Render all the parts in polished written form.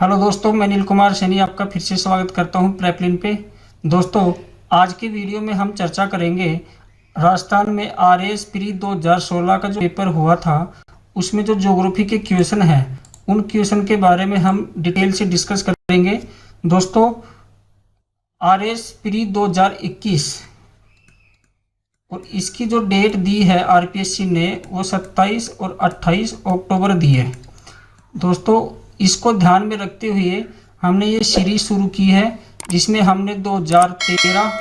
Hello दोस्तों, मैं नील कुमार सैनी आपका फिर से स्वागत करता हूं प्रेपलिन पे। दोस्तों, आज की वीडियो में हम चर्चा करेंगे राजस्थान में आरएएस प्री 2016 का जो पेपर हुआ था, उसमें जो ज्योग्राफी के क्वेश्चन हैं उन क्वेश्चन के बारे में हम डिटेल से डिस्कस करेंगे। दोस्तों, आरएएस प्री 2021 और इसकी जो डेट दी है आरपीएससी ने वो 27 और 28 अक्टूबर दी है। दोस्तों, इसको ध्यान में रखते हुए हमने ये सीरीज शुरू की है, जिसमें हमने 2013,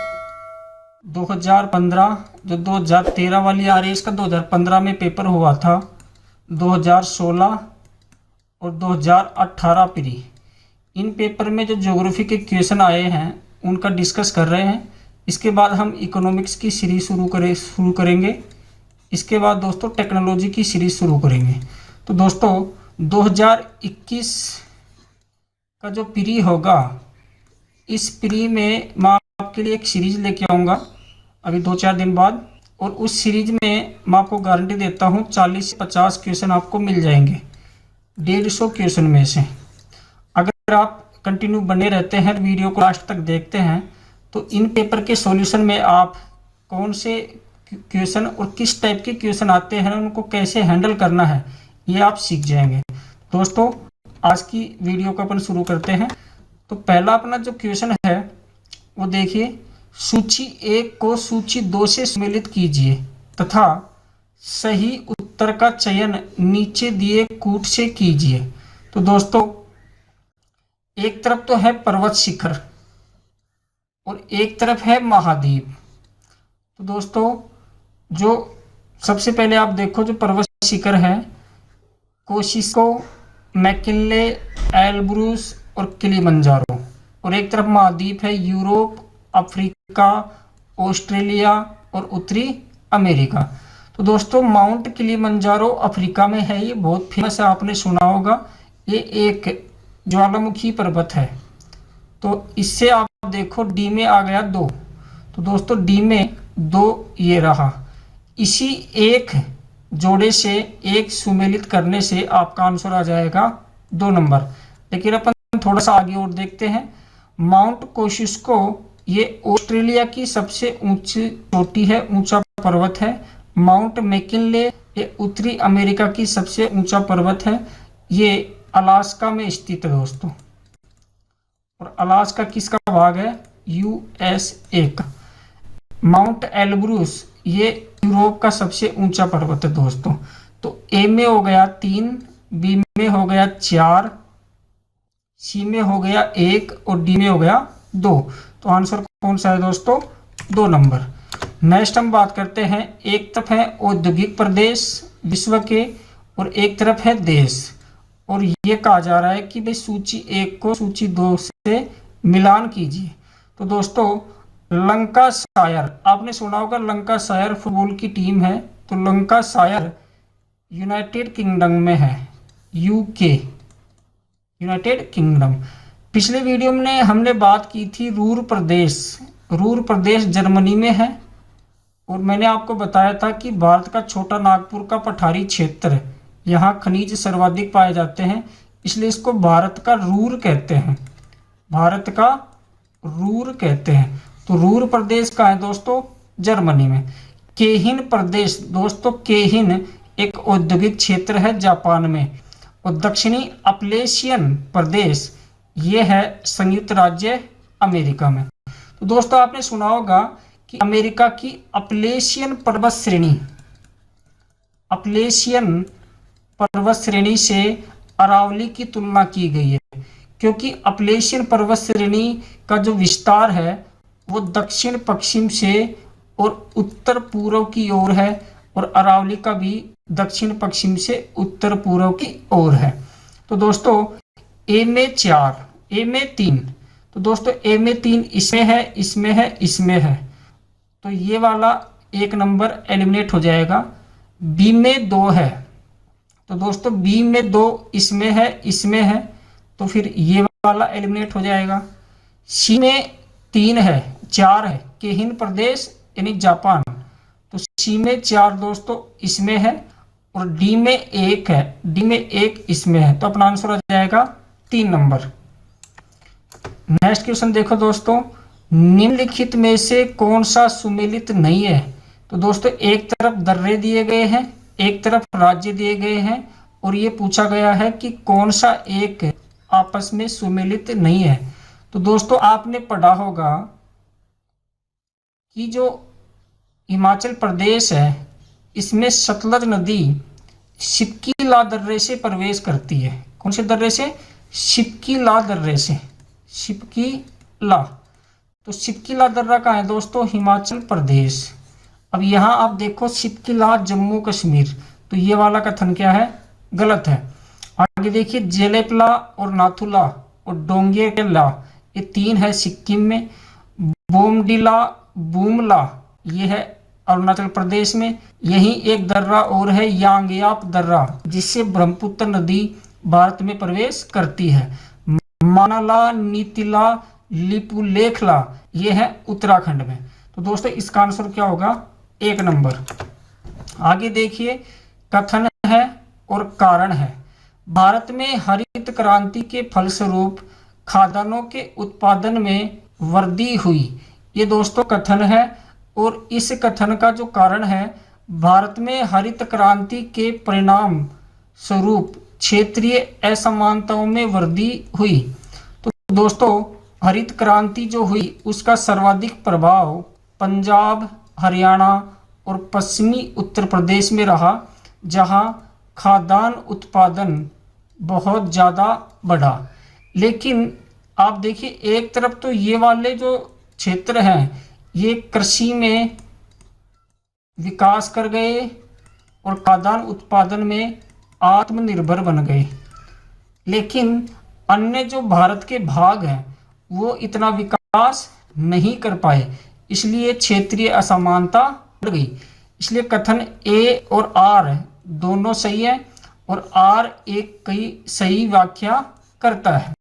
2015, जो 2013 वाली आरएएस का 2015 में पेपर हुआ था, 2016 और 2018 प्री, इन पेपर में जो ज्योग्राफी के क्वेश्चन आए हैं उनका डिस्कस कर रहे हैं। इसके बाद हम इकोनॉमिक्स की सीरीज शुरू करेंगे। इसके बाद दोस्तों टेक्नोलॉजी की सीरीज शुरू करेंगे। तो दोस्तों, 2021 का जो प्री होगा, इस प्री में मैं आपके लिए एक सीरीज लेके आऊँगा अभी 2-4 दिन बाद, और उस सीरीज में मैं आपको गारंटी देता हूँ 40 से 50 क्वेश्चन आपको मिल जाएंगे 150 क्वेश्चन में से। अगर आप कंटिन्यू बने रहते हैं, वीडियो को लास्ट तक देखते हैं, तो इन पेपर के सॉल्यूशन में आप कौन से क्वेश्चन और किस टाइप के क्वेश्चन आते हैं, उनको कैसे हैंडल करना है, ये आप सीख जाएंगे। दोस्तों, आज की वीडियो को अपन शुरू करते हैं। तो पहला अपना जो क्वेश्चन है वो देखिए, सूची 1 को सूची 2 से सम्मिलित कीजिए तथा सही उत्तर का चयन नीचे दिए कूट से कीजिए। तो दोस्तों, एक तरफ तो है पर्वत शिखर और एक तरफ है महाद्वीप। तो दोस्तों, जो सबसे पहले आप देखो, जो पर्वत शिखर है, कोशिस्को, मैकिनले, एल्ब्रूस और किलिमंजारो, और एक तरफ महाद्वीप है यूरोप, अफ्रीका, ऑस्ट्रेलिया और उत्तरी अमेरिका। तो दोस्तों, माउंट किलिमंजारो अफ्रीका में है, ये बहुत फेमस है, आपने सुना होगा। ये एक ज्वालामुखी पर्वत है। तो इससे आप देखो डी में आ गया 2। तो दोस्तों, डी में 2 ये रहा। इसी एक जोड़े से एक सुमेलित करने से आपका आंसर आ जाएगा 2 नंबर। लेकिन अपन थोड़ा सा आगे और देखते हैं। माउंट कोशिस्को ये ऑस्ट्रेलिया की सबसे ऊंची चोटी है, ऊंचा पर्वत है। माउंट मैकिनले ये उत्तरी अमेरिका की सबसे ऊंचा पर्वत है, ये अलास्का में स्थित है दोस्तों। और अलास्का किसका भाग है? यूएसए का। माउंट एल्ब्रूस ये यूरोप का सबसे ऊंचा पर्वत है दोस्तों। तो ए में हो गया 3, बी में हो गया 4, सी में हो गया 1 और डी में हो गया 2। तो आंसर कौन सा है दोस्तों? 2 नंबर। नेक्स्ट हम बात करते हैं, एक तरफ है औद्योगिक प्रदेश विश्व के और एक तरफ है देश, और ये कहा जा रहा है कि भाई सूची 1 को सूची 2 से मिलान कीजिए। तो दोस्तों, लंकाशायर, आपने सुना होगा, लंकाशायर फुटबॉल की टीम है। तो लंकाशायर यूनाइटेड किंगडम में है, यूके, यूनाइटेड किंगडम। पिछले वीडियो में हमने बात की थी रूर प्रदेश। रूर प्रदेश जर्मनी में है, और मैंने आपको बताया था कि भारत का छोटा नागपुर का पठारी क्षेत्र, यहाँ खनिज सर्वाधिक पाए जाते हैं, इसलिए इसको भारत का रूर कहते हैं। भारत का रूर कहते हैं। तो रूर प्रदेश का है दोस्तों जर्मनी में। केहिन प्रदेश दोस्तों, केहिन एक औद्योगिक क्षेत्र है जापान में। और दक्षिणी अपलेशियन प्रदेश ये है संयुक्त राज्य अमेरिका में। तो दोस्तों, आपने सुना होगा कि अमेरिका की अपलेशियन पर्वत श्रेणी, अपलेशियन पर्वत श्रेणी से अरावली की तुलना की गई है, क्योंकि अपलेशियन पर्वत श्रेणी का जो विस्तार है वो दक्षिण पश्चिम से और उत्तर पूर्व की ओर है, और अरावली का भी दक्षिण पश्चिम से उत्तर पूर्व की ओर है। तो दोस्तों, ए में 4, ए में 3। तो दोस्तों, ए में 3 इसमें है, इसमें है, इसमें है, तो ये वाला 1 नंबर एलिमिनेट हो जाएगा। बी में 2 है। तो दोस्तों, बी में 2 इसमें है, इसमें है, तो फिर ये वाला एलिमिनेट हो जाएगा। सी में 3 है, 4 है, केहिन प्रदेश यानी जापान, तो सी में 4 दोस्तों इसमें है, और डी में 1 है, डी में 1 इसमें है, तो अपना आंसर आ जाएगा 3 नंबर। नेक्स्ट क्वेश्चन देखो दोस्तों, निम्नलिखित में से कौन सा सुमेलित नहीं है? तो दोस्तों एक तरफ दर्रे दिए गए हैं, एक तरफ राज्य दिए गए हैं, और ये पूछा गया है कि कौन सा एक आपस में सुमेलित नहीं है। तो दोस्तों आपने पढ़ा होगा कि जो हिमाचल प्रदेश है इसमें सतलज नदी शिपकीला दर्रे से प्रवेश करती है। कौन से दर्रे से? शिपकीला दर्रे से। शिपकीला, तो शिपकीला दर्रा कहाँ है दोस्तों? हिमाचल प्रदेश। अब यहाँ आप देखो शिपकीला जम्मू कश्मीर, तो ये वाला कथन क्या है? गलत है। आगे देखिए जेलेपला और नाथुला और डोंगेला, ये 3 है सिक्किम में। बोमडिला बूमला ये है अरुणाचल प्रदेश में। यही एक दर्रा और है यांगयाप दर्रा, जिससे ब्रह्मपुत्र नदी भारत में प्रवेश करती है। मानाला, नीतिला, लिपुलेखला ये है उत्तराखंड में। तो दोस्तों इसका आंसर क्या होगा? 1 नंबर। आगे देखिए कथन है और कारण है। भारत में हरित क्रांति के फलस्वरूप खाद्यान्नों के उत्पादन में वृद्धि हुई। ये दोस्तों कथन है, और इस कथन का जो कारण है, भारत में हरित क्रांति के परिणाम स्वरूप क्षेत्रीय असमानताओं में वृद्धि हुई। तो दोस्तों हरित क्रांति जो हुई उसका सर्वाधिक प्रभाव पंजाब, हरियाणा और पश्चिमी उत्तर प्रदेश में रहा, जहां खाद्यान्न उत्पादन बहुत ज़्यादा बढ़ा। लेकिन आप देखिए एक तरफ तो ये वाले जो क्षेत्र हैं ये कृषि में विकास कर गए और खाद्यान्न उत्पादन में आत्मनिर्भर बन गए, लेकिन अन्य जो भारत के भाग हैं वो इतना विकास नहीं कर पाए, इसलिए क्षेत्रीय असमानता बढ़ गई। इसलिए कथन ए और आर दोनों सही है, और आर एक कई सही व्याख्या करता है।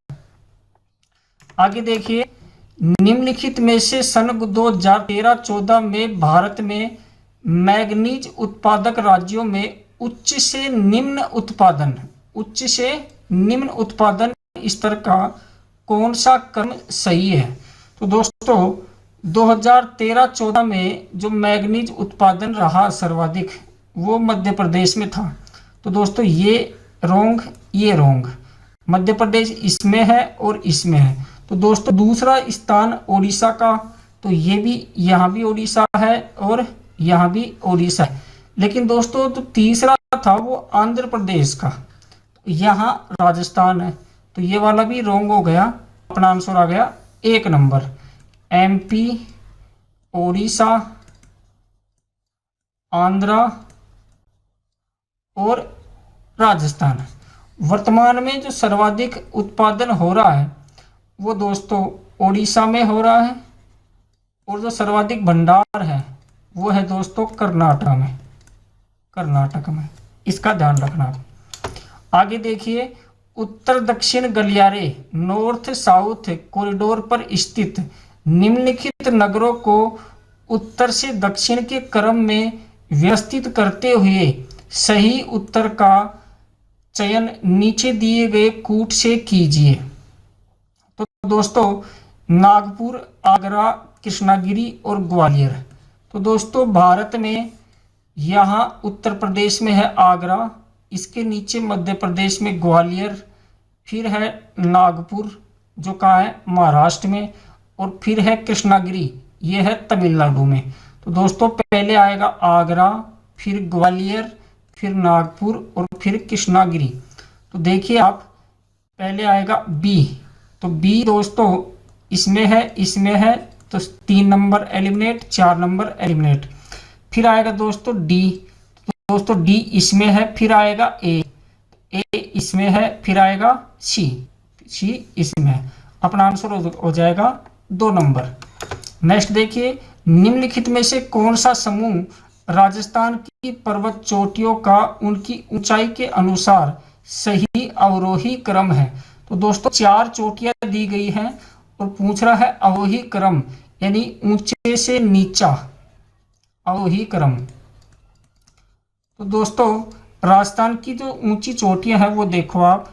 आगे देखिए निम्नलिखित में से सन 2013-14 में भारत में मैग्नीज उत्पादक राज्यों में उच्च से निम्न उत्पादन स्तर का कौन सा क्रम सही है? तो दोस्तों 2013-14 में जो मैग्नीज उत्पादन रहा सर्वाधिक वो मध्य प्रदेश में था। तो दोस्तों ये रोंग, मध्य प्रदेश इसमें है और इसमें है। तो दोस्तों दूसरा स्थान ओडिशा का, तो ये भी यहाँ भी ओडिशा है और यहाँ भी ओडिशा है। लेकिन दोस्तों तो तीसरा था वो आंध्र प्रदेश का, यहाँ राजस्थान है। तो ये वाला भी रोंग हो गया। अपना आंसर आ गया 1 नंबर। एमपी, ओडिशा, आंध्रा और राजस्थान। वर्तमान में जो सर्वाधिक उत्पादन हो रहा है वो दोस्तों ओडिशा में हो रहा है, और जो सर्वाधिक भंडार है वो है दोस्तों कर्नाटक में। इसका ध्यान रखना। आगे देखिए उत्तर दक्षिण गलियारे नॉर्थ साउथ कॉरिडोर पर स्थित निम्नलिखित नगरों को उत्तर से दक्षिण के क्रम में व्यवस्थित करते हुए सही उत्तर का चयन नीचे दिए गए कूट से कीजिए। तो दोस्तों नागपुर, आगरा, कृष्णागिरी और ग्वालियर। तो दोस्तों भारत में यहाँ उत्तर प्रदेश में है आगरा, इसके नीचे मध्य प्रदेश में ग्वालियर, फिर है नागपुर जो कहाँ है महाराष्ट्र में, और फिर है कृष्णागिरी ये है तमिलनाडु में। तो दोस्तों पहले आएगा आगरा, फिर ग्वालियर, फिर नागपुर और फिर कृष्णागिरी। तो देखिए आप पहले आएगा बी, तो बी दोस्तों इसमें है, तो 3 नंबर एलिमिनेट, 4 नंबर एलिमिनेट। फिर आएगा दोस्तों डी, तो दोस्तों डी इसमें है, फिर आएगा ए इसमें है, फिर आएगा सी इसमें है। अपना आंसर हो जाएगा 2 नंबर। नेक्स्ट देखिए निम्नलिखित में से कौन सा समूह राजस्थान की पर्वत चोटियों का उनकी ऊंचाई के अनुसार सही अवरोही क्रम है? तो दोस्तों 4 चोटियां दी गई हैं और पूछ रहा है अवरोही क्रम, यानी ऊंचे से नीचा अवरोही क्रम। तो दोस्तों राजस्थान की जो ऊंची चोटियां हैं वो देखो आप,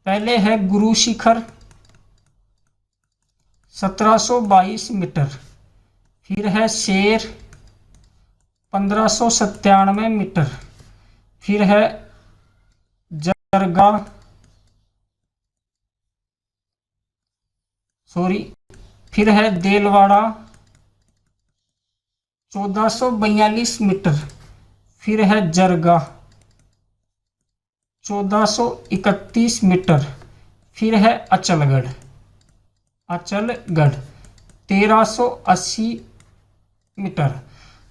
पहले है गुरु शिखर 1722 मीटर, फिर है शेर 1597 मीटर, फिर है जरगा फिर है देलवाड़ा 1442 मीटर, फिर है जरगा 1431 मीटर, फिर है अचलगढ़ 1380 मीटर।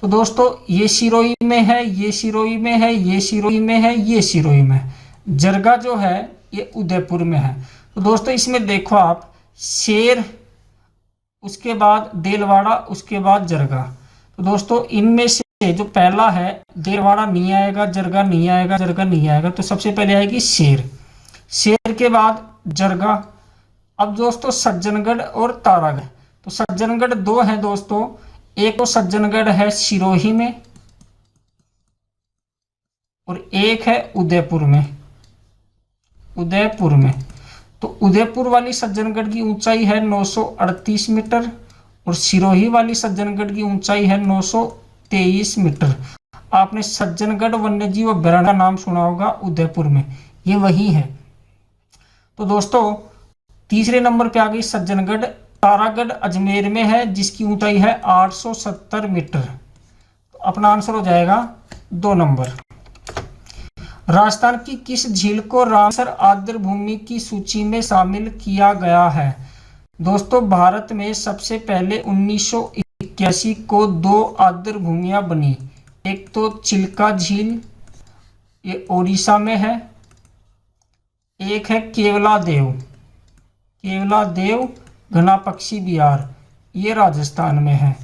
तो दोस्तों ये सिरोही में है, ये सिरोही में है, ये सिरोही में है, ये सिरोही में है। जरगा जो है ये उदयपुर में है। तो दोस्तों इसमें देखो आप, शेर, उसके बाद देलवाड़ा, उसके बाद जरगा। तो दोस्तों इनमें से जो पहला है, देलवाड़ा नहीं आएगा, जरगा नहीं आएगा, जरगा नहीं आएगा, तो सबसे पहले आएगी शेर, शेर के बाद जरगा। अब दोस्तों सज्जनगढ़ और तारागढ़, तो सज्जनगढ़ दो हैं दोस्तों, एक तो सज्जनगढ़ है सिरोही में और एक है उदयपुर में, उदयपुर में। तो उदयपुर वाली सज्जनगढ़ की ऊंचाई है 938 मीटर और सिरोही वाली सज्जनगढ़ की ऊंचाई है 923 मीटर। आपने सज्जनगढ़ वन्यजीव अभ्यारण्य का नाम सुना होगा उदयपुर में, ये वही है। तो दोस्तों तीसरे नंबर पे आ गई सज्जनगढ़। तारागढ़ अजमेर में है जिसकी ऊंचाई है 870 मीटर। तो अपना आंसर हो जाएगा 2 नंबर। राजस्थान की किस झील को रामसर आर्द्र भूमि की सूची में शामिल किया गया है? दोस्तों भारत में सबसे पहले 1981 को 2 आर्द्र भूमियां बनी। एक तो चिल्का झील, ये ओडिशा में है, एक है केवलादेव, केवलादेव घना पक्षी बिहार, ये राजस्थान में है।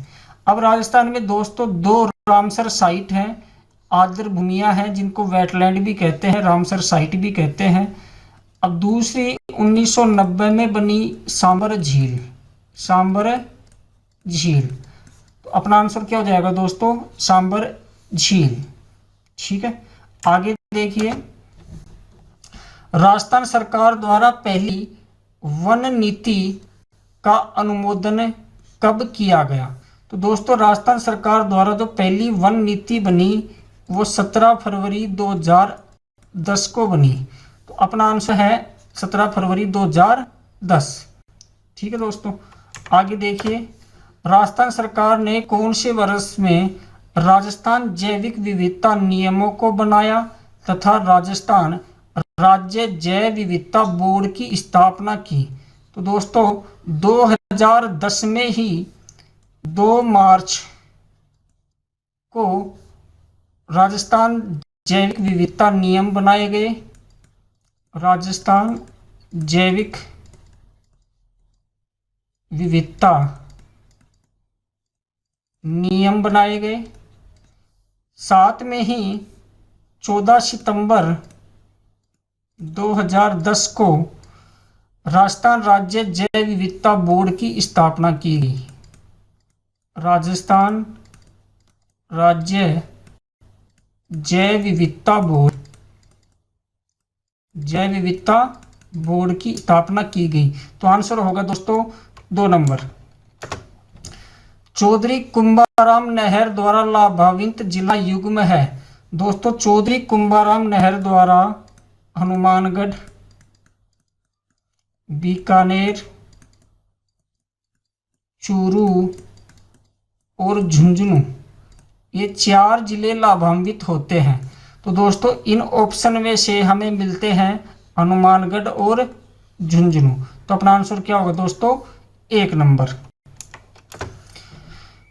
अब राजस्थान में दोस्तों 2 रामसर साइट हैं, आर्द्र भूमियां हैं जिनको वेटलैंड भी कहते हैं, रामसर साइट भी कहते हैं। अब दूसरी 1990 में बनी सांबर झील, सांबर झील। तो अपना आंसर क्या हो जाएगा दोस्तों? सांबर झील। ठीक है, आगे देखिए, राजस्थान सरकार द्वारा पहली वन नीति का अनुमोदन कब किया गया? तो दोस्तों राजस्थान सरकार द्वारा जो पहली वन नीति बनी वो 17 फरवरी 2010 को बनी। तो अपना आंसर है 17 फरवरी 2010। ठीक है दोस्तों, आगे देखिए, राजस्थान सरकार ने कौन से वर्ष में राजस्थान जैविक विविधता नियमों को बनाया तथा राजस्थान राज्य जैव विविधता बोर्ड की स्थापना की? तो दोस्तों 2010 में ही 2 मार्च को राजस्थान जैविक विविधता नियम बनाए गए, राजस्थान जैविक विविधता नियम बनाए गए। साथ में ही 14 सितंबर 2010 को राजस्थान राज्य जैव विविधता बोर्ड की स्थापना की गई। राजस्थान राज्य जैव विविधता बोर्ड, जैव विविधता बोर्ड की स्थापना की गई। तो आंसर होगा दोस्तों 2 नंबर। चौधरी कुंभाराम नहर द्वारा लाभान्वित जिला युग्म है? दोस्तों चौधरी कुंभाराम नहर द्वारा हनुमानगढ़, बीकानेर, चूरू और झुंझुनू, ये 4 जिले लाभान्वित होते हैं। तो दोस्तों इन ऑप्शन में से हमें मिलते हैं हनुमानगढ़ और झुंझुनू। तो अपना आंसर क्या होगा दोस्तों? 1 नंबर।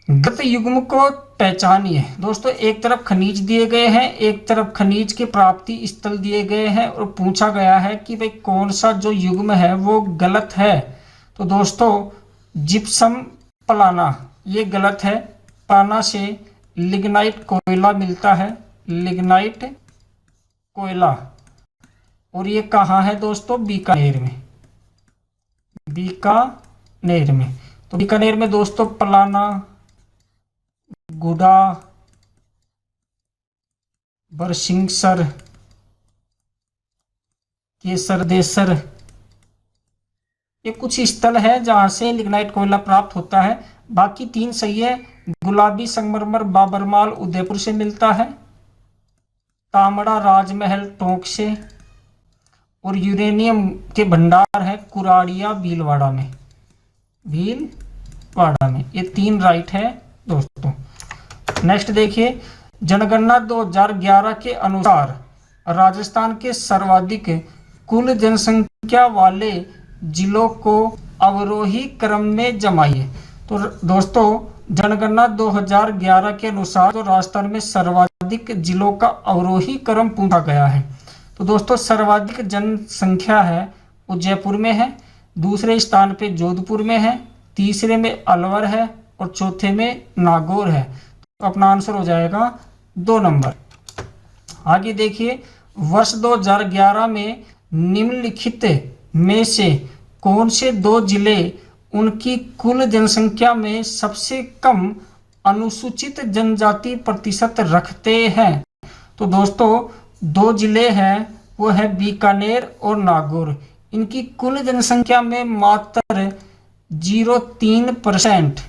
गत युग्म को पहचानिए। दोस्तों एक तरफ खनिज दिए गए हैं, एक तरफ खनिज के प्राप्ति स्थल दिए गए हैं और पूछा गया है कि भाई कौन सा जो युग्म है वो गलत है। तो दोस्तों जिप्सम पलाना ये गलत है। पाना से लिग्नाइट कोयला मिलता है, लिग्नाइट कोयला, और ये कहाँ है दोस्तों? बीकानेर में, बीकानेर में। तो बीकानेर में दोस्तों पलाना, गुडा, बरसिंगसर, केसरदेसर ये कुछ स्थल है जहां से लिग्नाइट कोयला प्राप्त होता है। बाकी 3 सही है। गुलाबी संगमरमर बाबरमाल उदयपुर से मिलता है, तांबड़ा राजमहल टोंक से, और यूरेनियम के भंडार है कुराड़िया भीलवाड़ा में। भीलवाड़ा में। ये 3 राइट है दोस्तों। नेक्स्ट देखिए, जनगणना 2011 के अनुसार राजस्थान के सर्वाधिक कुल जनसंख्या वाले जिलों को अवरोही क्रम में जमाइए। तो दोस्तों जनगणना 2011 के अनुसार तो राजस्थान में सर्वाधिक जिलों का अवरोही क्रम पूछा गया है। तो दोस्तों सर्वाधिक जनसंख्या है वो जयपुर में है, दूसरे स्थान पे जोधपुर में है, तीसरे में अलवर है और चौथे में नागौर है। तो अपना आंसर हो जाएगा 2 नंबर। आगे देखिए, वर्ष 2011 में निम्नलिखित में से कौन से 2 जिले उनकी कुल जनसंख्या में सबसे कम अनुसूचित जनजाति प्रतिशत रखते हैं। तो दोस्तों 2 जिले हैं वो है बीकानेर और नागौर। इनकी कुल जनसंख्या में मात्र 0.3%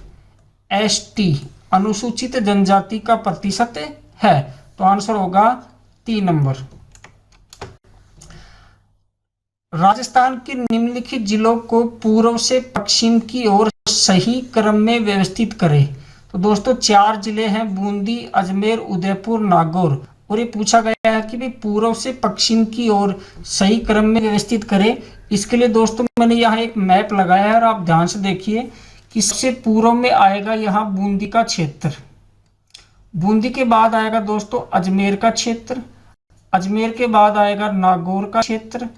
एसटी अनुसूचित जनजाति का प्रतिशत है। तो आंसर होगा 3 नंबर। राजस्थान के निम्नलिखित जिलों को पूर्व से पश्चिम की ओर सही क्रम में व्यवस्थित करें। तो दोस्तों 4 जिले हैं, बूंदी, अजमेर, उदयपुर, नागौर। और ये पूछा गया है कि भी पूर्व से पश्चिम की ओर सही क्रम में व्यवस्थित करें। इसके लिए दोस्तों मैंने यहाँ एक मैप लगाया है और आप ध्यान से देखिए कि सबसे पूर्व में आएगा यहाँ बूंदी का क्षेत्र, बूंदी के बाद आएगा दोस्तों अजमेर का क्षेत्र, अजमेर के बाद आएगा नागौर का क्षेत्र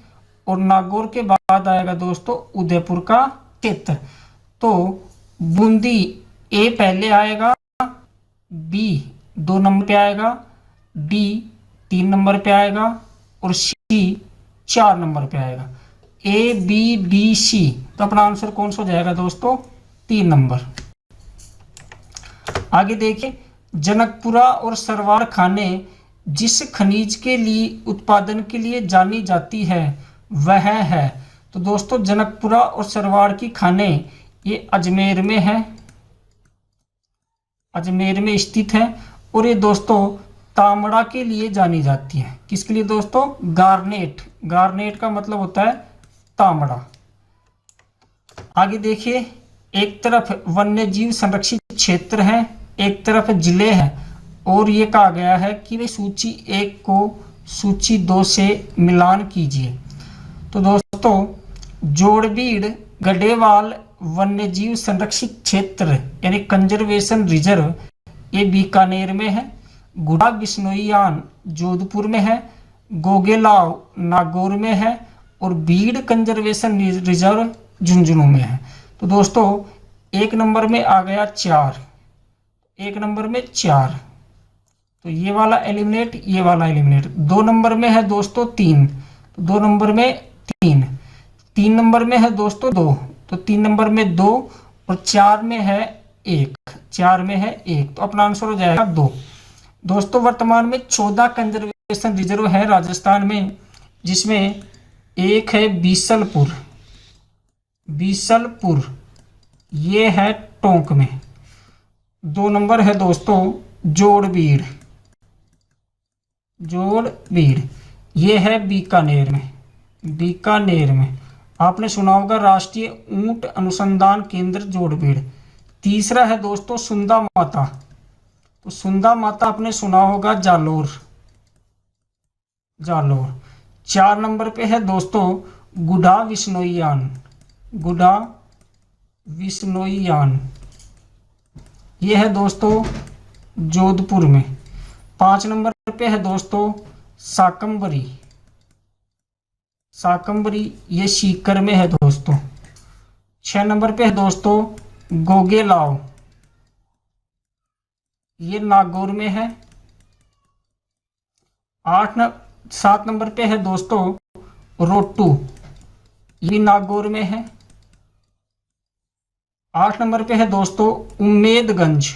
और नागौर के बाद आएगा दोस्तों उदयपुर का क्षेत्र। तो बूंदी ए पहले आएगा, बी 2 नंबर पे आएगा, डी 3 नंबर पे आएगा और सी 4 नंबर पे आएगा। A B D C. तो अपना आंसर कौन सा हो जाएगा दोस्तों? 3 नंबर। आगे देखिए, जनकपुरा और सरवार खाने जिस खनिज के लिए उत्पादन के लिए जानी जाती है वह है। तो दोस्तों जनकपुरा और सरवार की खाने ये अजमेर में है, अजमेर में स्थित है। और ये दोस्तों तांबड़ा के लिए जानी जाती है। किसके लिए दोस्तों? गार्नेट। गार्नेट का मतलब होता है तांबड़ा। आगे देखिए, एक तरफ वन्य जीव संरक्षित क्षेत्र है, एक तरफ जिले हैं और ये कहा गया है कि वे सूची 1 को सूची 2 से मिलान कीजिए। तो दोस्तों जोड़बीड़ गढ़ेवाल वन्यजीव संरक्षित क्षेत्र यानी कंजर्वेशन रिजर्व ये बीकानेर में है, गुड़ा बिश्नोईयान जोधपुर में है, गोगेलाव नागौर में है और बीड़ कंजर्वेशन रिजर्व झुंझुनू में है। तो दोस्तों 1 नंबर में आ गया 4, 1 नंबर में 4। तो ये वाला एलिमिनेट, ये वाला एलिमिनेट। 2 नंबर में है दोस्तों 3, तो 2 नंबर में 3, 3 नंबर में है दोस्तों 2, तो 3 नंबर में 2 और 4 में है 1, 4 में है 1। तो अपना आंसर हो जाएगा 2। दोस्तों वर्तमान में 14 कंजर्वेशन रिजर्व है राजस्थान में, जिसमें एक है बीसलपुर, बीसलपुर ये है टोंक में। 2 नंबर है दोस्तों जोड़बीड़, जोड़बीड़ ये है बीकानेर में, बीकानेर में। आपने सुना होगा राष्ट्रीय ऊंट अनुसंधान केंद्र जोड़बीड़। तीसरा है दोस्तों सुंदा माता, तो सुंदा माता आपने सुना होगा जालोर, जालोर। 4 नंबर पे है दोस्तों गुड़ा बिश्नोईयान, गुड़ा बिश्नोईयान ये है दोस्तों जोधपुर में। 5 नंबर पे है दोस्तों साकंबरी, साकंबरी ये सीकर में है दोस्तों। 6 नंबर पे है दोस्तों गोगेलाव, ये नागौर में है। 7 नंबर पे है दोस्तों रोटू, ये नागौर में है। 8 नंबर पे है दोस्तों उम्मेदगंज,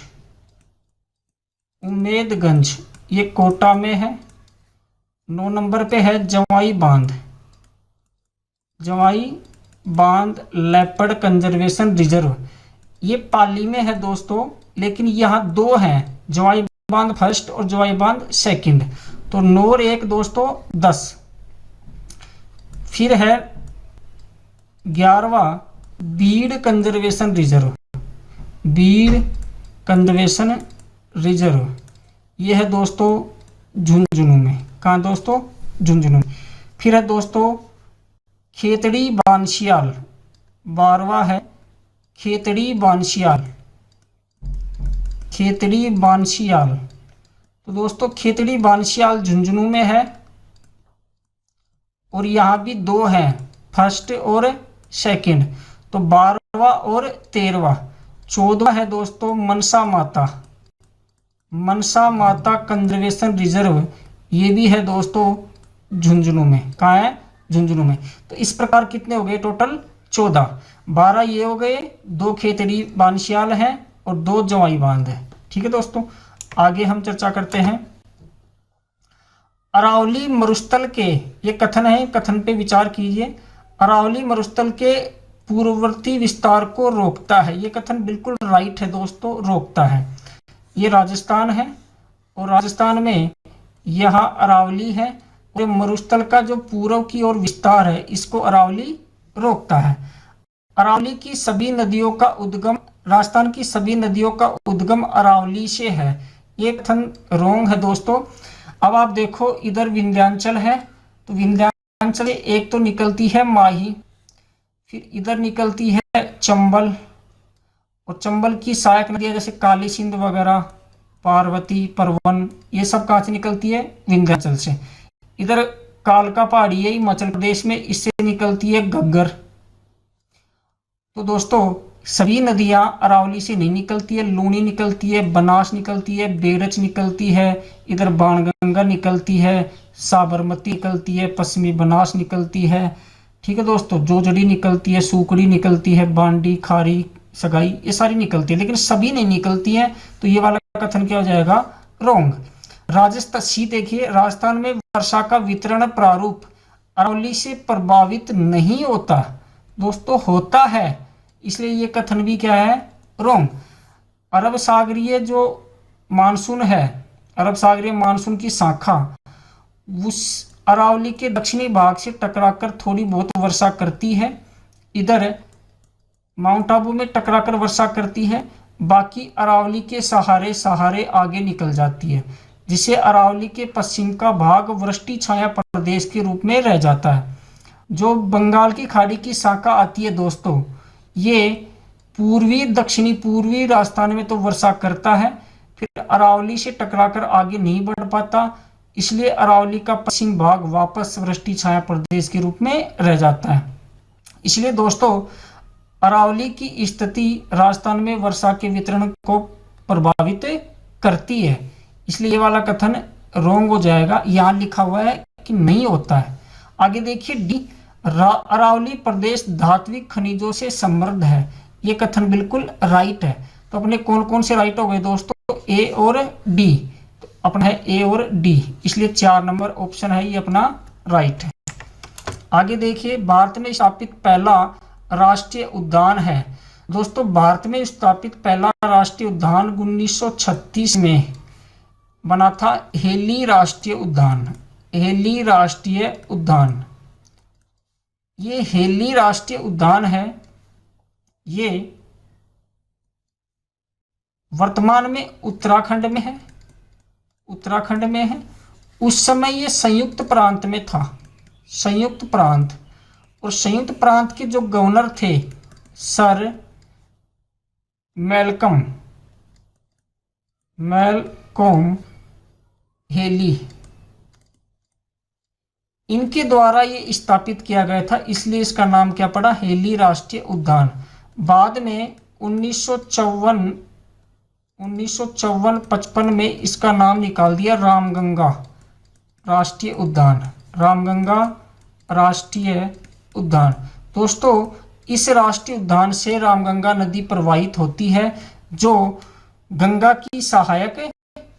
उम्मेदगंज ये कोटा में है। 9 नंबर पे है जवाई बांध, जवाई बांध लेपर्ड कंजर्वेशन रिजर्व, ये पाली में है दोस्तों, लेकिन यहाँ दो हैं, जवाई बांध फर्स्ट और जवाई बांध सेकंड। तो 9 और 1 दोस्तों 10। फिर है 11वां Beed conservation reserve, Beed conservation reserve, ये है दोस्तों झुंझुनू में। कहाँ दोस्तों? झुंझुनू में। फिर है दोस्तों खेतड़ी बांशियाल, 12वां है खेतड़ी बांशियाल, खेतड़ी बांशियाल। तो दोस्तों खेतड़ी बांशियाल झुंझुनू में है और यहाँ भी दो हैं, फर्स्ट और सेकंड। तो 12वां और 13वां। 14वां है दोस्तों मनसा माता, मनसा माता कंजर्वेशन रिजर्व, ये भी है दोस्तों झुंझुनू में। कहाँ है? झुंझुनू में। तो इस प्रकार कितने हो गए टोटल? 14। 12 ये हो गए, 2 खेतड़ी बांशियाल हैं और 2 जवाई बांध है। ठीक है दोस्तों, आगे हम चर्चा करते हैं। अरावली मरुस्थल के, ये कथन है, कथन पे विचार कीजिए। अरावली मरुस्थल के पूर्ववर्ती विस्तार को रोकता है, ये कथन बिल्कुल राइट है दोस्तों, रोकता है। ये राजस्थान है और राजस्थान में यहाँ अरावली है और मरुस्थल का जो पूर्व की ओर विस्तार है इसको अरावली रोकता है। अरावली की सभी नदियों का उद्गम, राजस्थान की सभी नदियों का उद्गम अरावली से है, ये कथन रोंग है दोस्तों। अब आप देखो इधर विंध्याचल है, तो विंध्याचल से एक तो निकलती है माही, फिर इधर निकलती है चंबल, और चंबल की सहायक नदियां जैसे काली सिंध वगैरह, पार्वती, परवन, ये सब कहाँ से निकलती है? विंध्याचल से। इधर कालका पहाड़ी है हिमाचल प्रदेश में, इससे निकलती है घग्गर। तो दोस्तों सभी नदियां अरावली से नहीं निकलती है, लूनी निकलती है, बनास निकलती है, बेरच निकलती है, इधर बाणगंगा निकलती है, साबरमती निकलती है, पश्चिमी बनास निकलती है। ठीक है दोस्तों, जोजड़ी निकलती है, सूकड़ी निकलती है, बांडी, खारी, सगाई, ये सारी निकलती है, लेकिन सभी नहीं निकलती है। तो ये वाला कथन क्या हो जाएगा? रोंग। राजस्थान सी देखिए, राजस्थान में वर्षा का वितरण प्रारूप अरावली से प्रभावित नहीं होता दोस्तों, होता है, इसलिए ये कथन भी क्या है? रोंग। अरब सागरीय जो मानसून है, अरब सागरीय मानसून की शाखा उस अरावली के दक्षिणी भाग से टकराकर थोड़ी बहुत वर्षा करती है, इधर माउंट आबू में टकराकर वर्षा करती है, बाकी अरावली के सहारे सहारे आगे निकल जाती है, जिससे अरावली के पश्चिम का भाग वृष्टि छाया प्रदेश के रूप में रह जाता है। जो बंगाल की खाड़ी की शाखा आती है दोस्तों, ये पूर्वी दक्षिणी पूर्वी राजस्थान में तो वर्षा करता है, फिर अरावली से टकराकर आगे नहीं बढ़ पाता, इसलिए अरावली का पश्चिम भाग वापस वृष्टि छाया प्रदेश के रूप में रह जाता है। इसलिए दोस्तों अरावली की स्थिति राजस्थान में वर्षा के वितरण को प्रभावित करती है, इसलिए ये वाला कथन रोंग हो जाएगा। यहाँ लिखा हुआ है कि नहीं होता है। आगे देखिए डी, अरावली प्रदेश धात्विक खनिजों से समृद्ध है, ये कथन बिल्कुल राइट है। तो अपने कौन कौन से राइट हो गए दोस्तों? ए और डी। तो अपना है ए और डी, इसलिए 4 नंबर ऑप्शन है ये अपना राइट है। आगे देखिए भारत में स्थापित पहला राष्ट्रीय उद्यान है दोस्तों, भारत में स्थापित पहला राष्ट्रीय उद्यान 1936 में बना था, हेली राष्ट्रीय उद्यान, हेली राष्ट्रीय उद्यान। ये हेली राष्ट्रीय उद्यान है, ये वर्तमान में उत्तराखंड में है, उत्तराखंड में है। उस समय ये संयुक्त प्रांत में था, संयुक्त प्रांत, और संयुक्त प्रांत के जो गवर्नर थे सर मैलकम हेली, इनके द्वारा ये स्थापित किया गया था, इसलिए इसका नाम क्या पड़ा? हेली राष्ट्रीय उद्यान। बाद में 1954-55 में इसका नाम निकाल दिया रामगंगा राष्ट्रीय उद्यान, रामगंगा राष्ट्रीय उद्यान। दोस्तों इस राष्ट्रीय उद्यान से रामगंगा नदी प्रवाहित होती है, जो गंगा की सहायक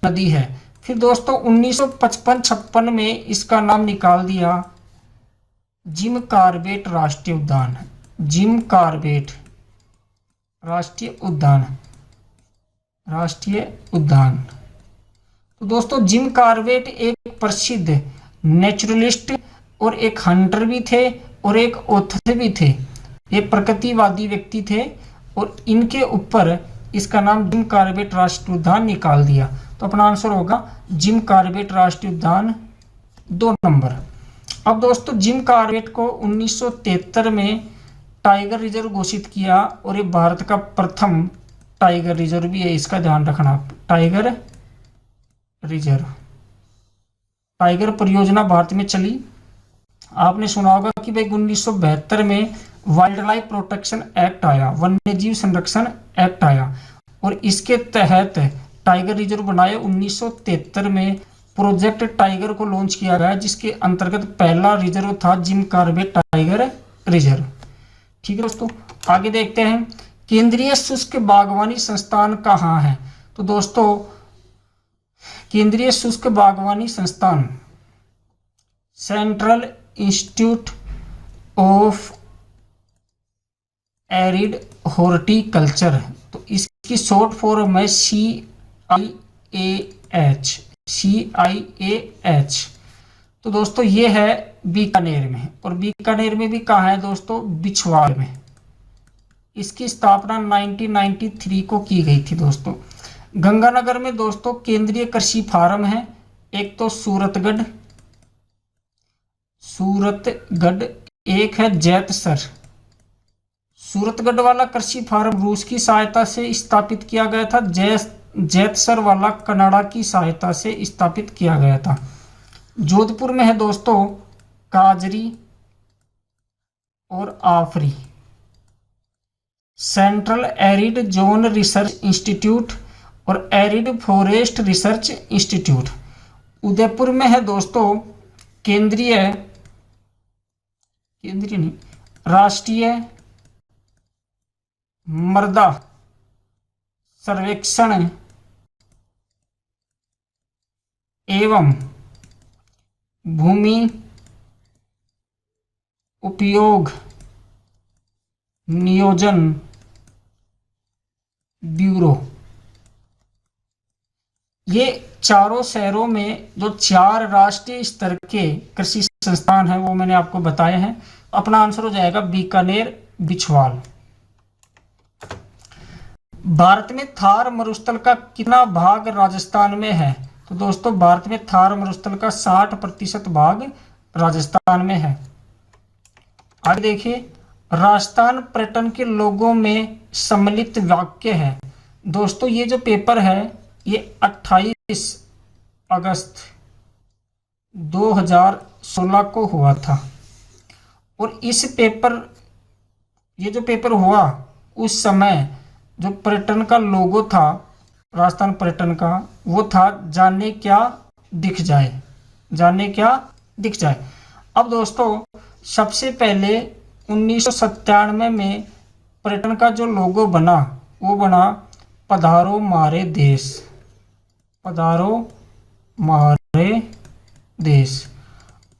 नदी है। फिर दोस्तों 1955-56 में इसका नाम निकाल दिया जिम कार्बेट राष्ट्रीय उद्यान, जिम कॉर्बेट राष्ट्रीय उद्यान, राष्ट्रीय उद्यान। तो दोस्तों जिम कॉर्बेट एक प्रसिद्ध नेचुरलिस्ट और एक हंटर भी थे और एक ऑथर भी थे। ये प्रकृतिवादी व्यक्ति थे और इनके ऊपर इसका नाम जिम कॉर्बेट राष्ट्रीय उद्यान निकाल दिया। तो अपना आंसर होगा जिम कॉर्बेट राष्ट्रीय उद्यान 2 नंबर। अब दोस्तों जिम कॉर्बेट को 1973 में टाइगर रिजर्व घोषित किया और ये भारत का प्रथम टाइगर रिजर्व भी है, इसका ध्यान रखना। टाइगर रिजर्व, टाइगर परियोजना भारत में चली। आपने सुना होगा कि भाई 1972 में वाइल्ड लाइफ प्रोटेक्शन एक्ट आया, वन्य जीव संरक्षण एक्ट आया और इसके तहत टाइगर रिजर्व बनाए। 1973 में प्रोजेक्ट टाइगर को लॉन्च किया गया, जिसके अंतर्गत पहला रिजर्व था जिम कॉर्बेट टाइगर रिजर्व। ठीक है दोस्तों, आगे देखते हैं केंद्रीय शुष्क बागवानी संस्थान कहाँ है। तो दोस्तों केंद्रीय शुष्क बागवानी संस्थान central institute of arid horticulture, तो इसकी शॉर्ट फॉर्म है CIAH। तो दोस्तों ये है बीकानेर में, और बीकानेर में भी कहाँ है दोस्तों, बिछवाड़ में। इसकी स्थापना 1993 को की गई थी दोस्तों। गंगानगर में दोस्तों केंद्रीय कृषि फार्म है, एक तो सूरतगढ़, एक है जैतसर। सूरतगढ़ वाला कृषि फार्म रूस की सहायता से स्थापित किया गया था, जैतसर वाला कनाडा की सहायता से स्थापित किया गया था। जोधपुर में है दोस्तों काजरी और AFRI. Central arid zone research institute और arid forest research institute. Udaipur में है दोस्तों राष्ट्रीय मृदा सर्वेक्षण एवं भूमि उपयोग नियोजन ब्यूरो। ये चारों शहरों में जो 4 राष्ट्रीय स्तर के कृषि संस्थान हैं वो मैंने आपको बताए हैं। अपना आंसर हो जाएगा बीकानेर बिछवाल। भारत में थार मरुस्थल का कितना भाग राजस्थान में है। तो दोस्तों भारत में थार मरुस्थल का 60% भाग राजस्थान में है। आगे देखिए राजस्थान पर्यटन के लोगों में सम्मिलित वाक्य है। दोस्तों ये जो पेपर है ये 28 अगस्त 2016 को हुआ था और इस पेपर ये जो पेपर हुआ उस समय जो पर्यटन का लोगो था राजस्थान पर्यटन का वो था जाने क्या दिख जाए, जाने क्या दिख जाए। अब दोस्तों सबसे पहले 1997 में पर्यटन का जो लोगो बना वो बना पधारो मारे देश, पधारो मारे देश।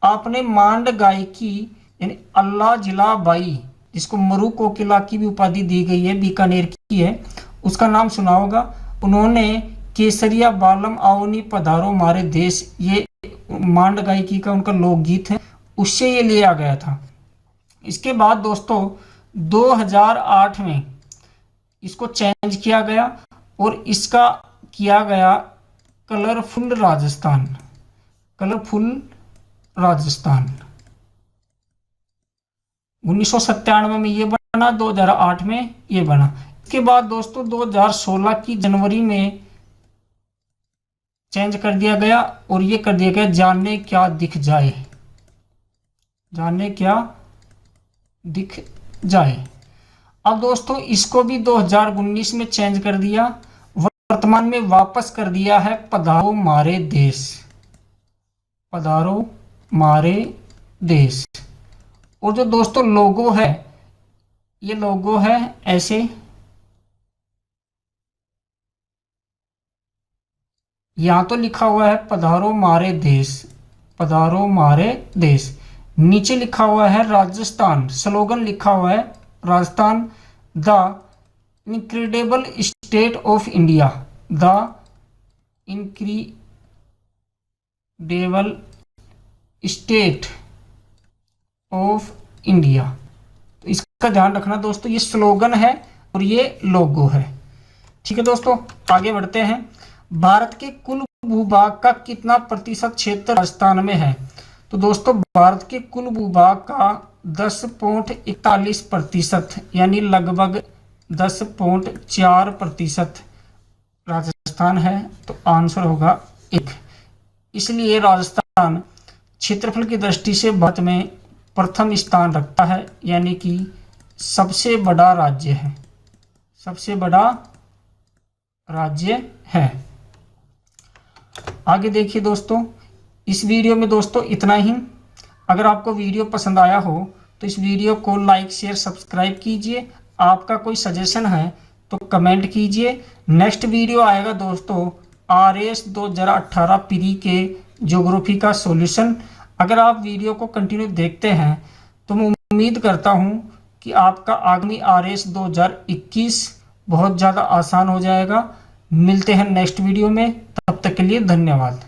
आपने मांड गायकी यानी अल्लाह जिला बाई जिसको मरु कोकिला की भी उपाधि दी गई है, बीकानेर की है, उसका नाम सुना होगा। उन्होंने केसरिया बालम आओनी पधारो मारे देश ये मांड गायकी का उनका लोकगीत है, उससे ये लिया गया था। इसके बाद दोस्तों 2008 में इसको चेंज किया गया और इसका किया गया कलरफुल राजस्थान, कलरफुल राजस्थान। 1997 में ये बना, 2008 में ये बना। इसके बाद दोस्तों 2016 की जनवरी में चेंज कर दिया गया और ये कर दिया गया जाने क्या दिख जाए, जाने क्या दिख जाए। अब दोस्तों इसको भी 2019 में चेंज कर दिया, वर्तमान में वापस कर दिया है पधारो मारे देश, पधारो मारे देश। और जो दोस्तों लोगो है ये लोगो है ऐसे, यहां तो लिखा हुआ है पधारो मारे देश, पधारो मारे देश। नीचे लिखा हुआ है राजस्थान, स्लोगन लिखा हुआ है Rajasthan. The incredible state of India, the incredible state of India. तो इसका ध्यान रखना दोस्तों, ये स्लोगन है और ये लोगो है। ठीक है दोस्तों, आगे बढ़ते हैं। भारत के कुल भूभाग का कितना प्रतिशत क्षेत्र राजस्थान में है? तो दोस्तों भारत के कुल भूभाग का 10.41% यानी लगभग 10.4% राजस्थान है। तो आंसर होगा 1। इसलिए राजस्थान क्षेत्रफल की दृष्टि से भारत में प्रथम स्थान रखता है, यानी कि सबसे बड़ा राज्य है, सबसे बड़ा राज्य है। आगे देखिए दोस्तों, इस वीडियो में दोस्तों इतना ही। अगर आपको वीडियो पसंद आया हो तो इस वीडियो को लाइक शेयर सब्सक्राइब कीजिए। आपका कोई सजेशन है तो कमेंट कीजिए। नेक्स्ट वीडियो आएगा दोस्तों RAS 2018 प्री के ज्योग्राफी का सॉल्यूशन। अगर आप वीडियो को कंटिन्यू देखते हैं तो मैं उम्मीद करता हूं कि आपका आगामी RAS 2021 बहुत ज़्यादा आसान हो जाएगा। मिलते हैं नेक्स्ट वीडियो में, तब तक के लिए धन्यवाद।